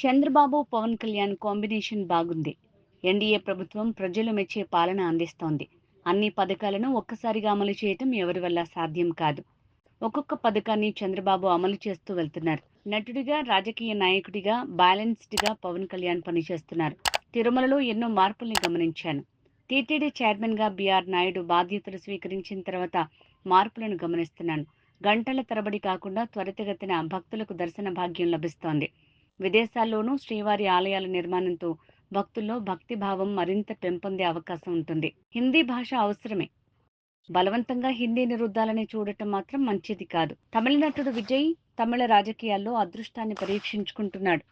Chandrababu, Pawan Kalyan combination బాగుంది. NDA ప్రభుత్వం ప్రజలు మెచ్చే పాలన అందిస్తోంది. అన్ని పథకాలను ఒక్కసారిగా అమలు చేయటం ఎవరి వల్ల సాధ్యం కాదు. ఒక్కొక్క పథకాన్ని చంద్రబాబు అమలు చేస్తూ వెళ్తున్నారు. నటుడిగా, రాజకీయ నాయకుడిగా బ్యాలెన్స్డ్గా పవన్ కళ్యాణ్ పనిచేస్తున్నారు. తిరుమలలో ఎన్నో మార్పుల్ని గమనించాను. టీటీడీ చైర్మన్గా బీఆర్ నాయుడు బాధ్యతలు స్వీకరించిన తర్వాత మార్పులను గమనిస్తున్నాను. గంటల తరబడి కాకుండా త్వరితగతిన భక్తులకు దర్శన భాగ్యం లభిస్తోంది. విదేశాల్లోనూ శ్రీవారి ఆలయాల నిర్మాణంతో భక్తుల్లో భక్తిభావం మరింత పెంపొందే అవకాశం ఉంటుంది. హిందీ భాష అవసరమే. బలవంతంగా హిందీని రుద్దాలని చూడటం మాత్రం మంచిది కాదు. తమిళ నటుడు విజయ్ తమిళ రాజకీయాల్లో అదృష్టాన్ని పరీక్షించుకుంటున్నాడు.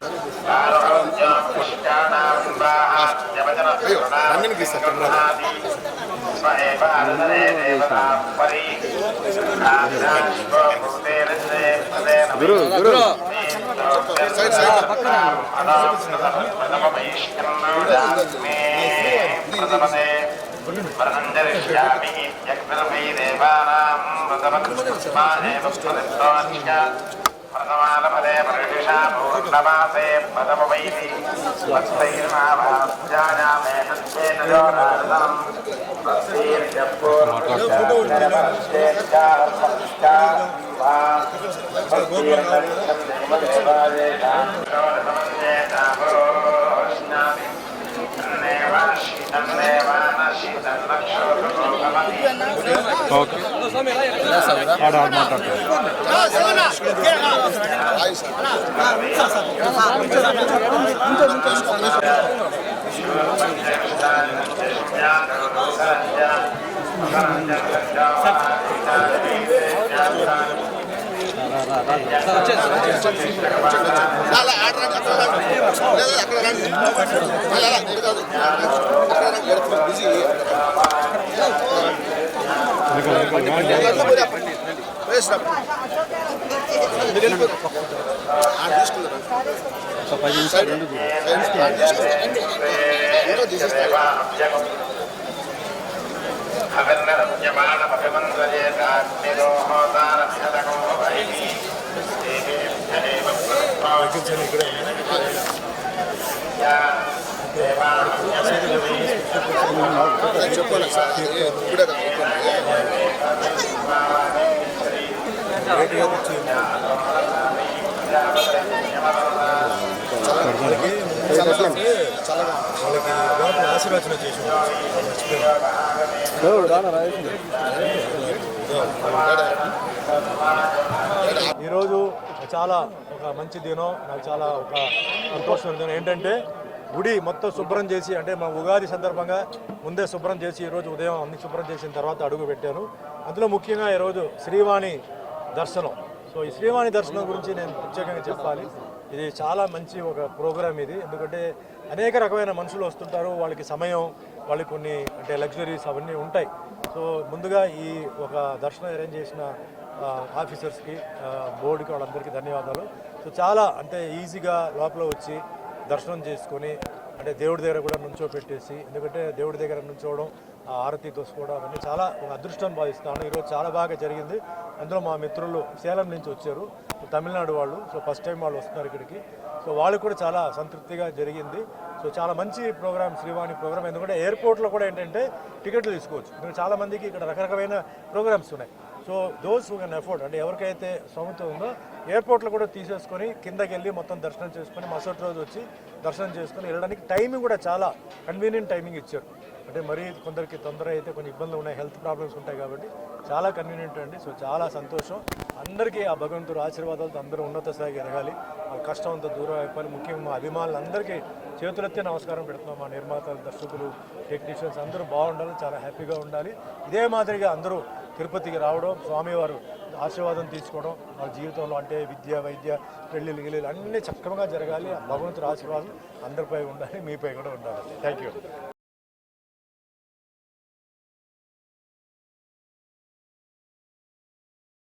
ఆశీర్వచన చేసి ఈరోజు చాలా ఒక మంచి దినం, నాకు చాలా ఒక సంతోషమైన దినం. ఏంటంటే గుడి మొత్తం శుభ్రం చేసి, అంటే మా ఉగాది సందర్భంగా ముందే శుభ్రం చేసి ఈరోజు ఉదయం అన్ని శుభ్రం చేసిన తర్వాత అడుగు పెట్టాను. అందులో ముఖ్యంగా ఈరోజు శ్రీవాణి దర్శనం. సో ఈ శ్రీవాణి దర్శనం గురించి నేను ప్రత్యేకంగా చెప్పాలి. ఇది చాలా మంచి ఒక ప్రోగ్రామ్ ఇది. ఎందుకంటే అనేక రకమైన మనుషులు వస్తుంటారు, వాళ్ళకి సమయం, వాళ్ళకి కొన్ని అంటే లగ్జరీస్ అవన్నీ ఉంటాయి. సో ముందుగా ఈ ఒక దర్శనం అరేంజ్ చేసిన ఆఫీసర్స్కి, బోర్డుకి, వాళ్ళందరికీ ధన్యవాదాలు. సో చాలా అంటే ఈజీగా లోపల వచ్చి దర్శనం చేసుకొని, అంటే దేవుడి దగ్గర కూడా నుంచోపెట్టేసి, ఎందుకంటే దేవుడి దగ్గర నుంచోవడం, ఆరతి తోసుకోవడం అవన్నీ చాలా ఒక అదృష్టం భావిస్తాను. ఈరోజు చాలా బాగా జరిగింది. అందులో మా మిత్రులు సేలం నుంచి వచ్చారు, తమిళనాడు వాళ్ళు. సో ఫస్ట్ టైం వాళ్ళు వస్తున్నారు ఇక్కడికి. సో వాళ్ళకు కూడా చాలా సంతృప్తిగా జరిగింది. సో చాలా మంచి ప్రోగ్రామ్ శ్రీవాణి ప్రోగ్రామ్. ఎందుకంటే ఎయిర్పోర్ట్లో కూడా ఏంటంటే టికెట్లు తీసుకోవచ్చు. ఎందుకంటే చాలామందికి ఇక్కడ రకరకమైన ప్రోగ్రామ్స్ ఉన్నాయి. So those who can afford, అంటే ఎవరికైతే స్తోమత ఉందో ఎయిర్పోర్ట్లో కూడా తీసేసుకొని కిందకి వెళ్ళి మొత్తం దర్శనం చేసుకొని మరుసటి రోజు వచ్చి దర్శనం చేసుకొని వెళ్ళడానికి టైమింగ్ కూడా చాలా కన్వీనియంట్ టైమింగ్ ఇచ్చారు. అంటే మరీ కొందరికి తొందర అయితే కొన్ని ఇబ్బందులు ఉన్నాయి, హెల్త్ ప్రాబ్లమ్స్ ఉంటాయి కాబట్టి చాలా కన్వీనియంట్ అండి. సో చాలా సంతోషం. అందరికీ ఆ భగవంతుడు ఆశీర్వాదాలతో అందరూ ఉన్నత స్థాయికి ఎదగాలి, వాళ్ళ కష్టం అంతా దూరం అయిపోయి. ముఖ్యంగా మా అభిమానులందరికీ చేతులెత్తి నమస్కారం పెడుతున్నాం. మా నిర్మాతలు, దర్శకులు, టెక్నీషియన్స్ అందరూ బాగుండాలి, చాలా హ్యాపీగా ఉండాలి. ఇదే మాదిరిగా అందరూ తిరుపతికి రావడం, స్వామివారు ఆశీర్వాదం తీసుకోవడం, వాళ్ళ జీవితంలో అంటే విద్య, వైద్య, పెళ్ళిళ్ళు, గిళ్ళిళ్ళు అన్నీ చక్కగా జరగాలి. భగవంతుడి ఆశీర్వాదం అందరిపై ఉండాలి, మీపై కూడా ఉండాలి. Thank you.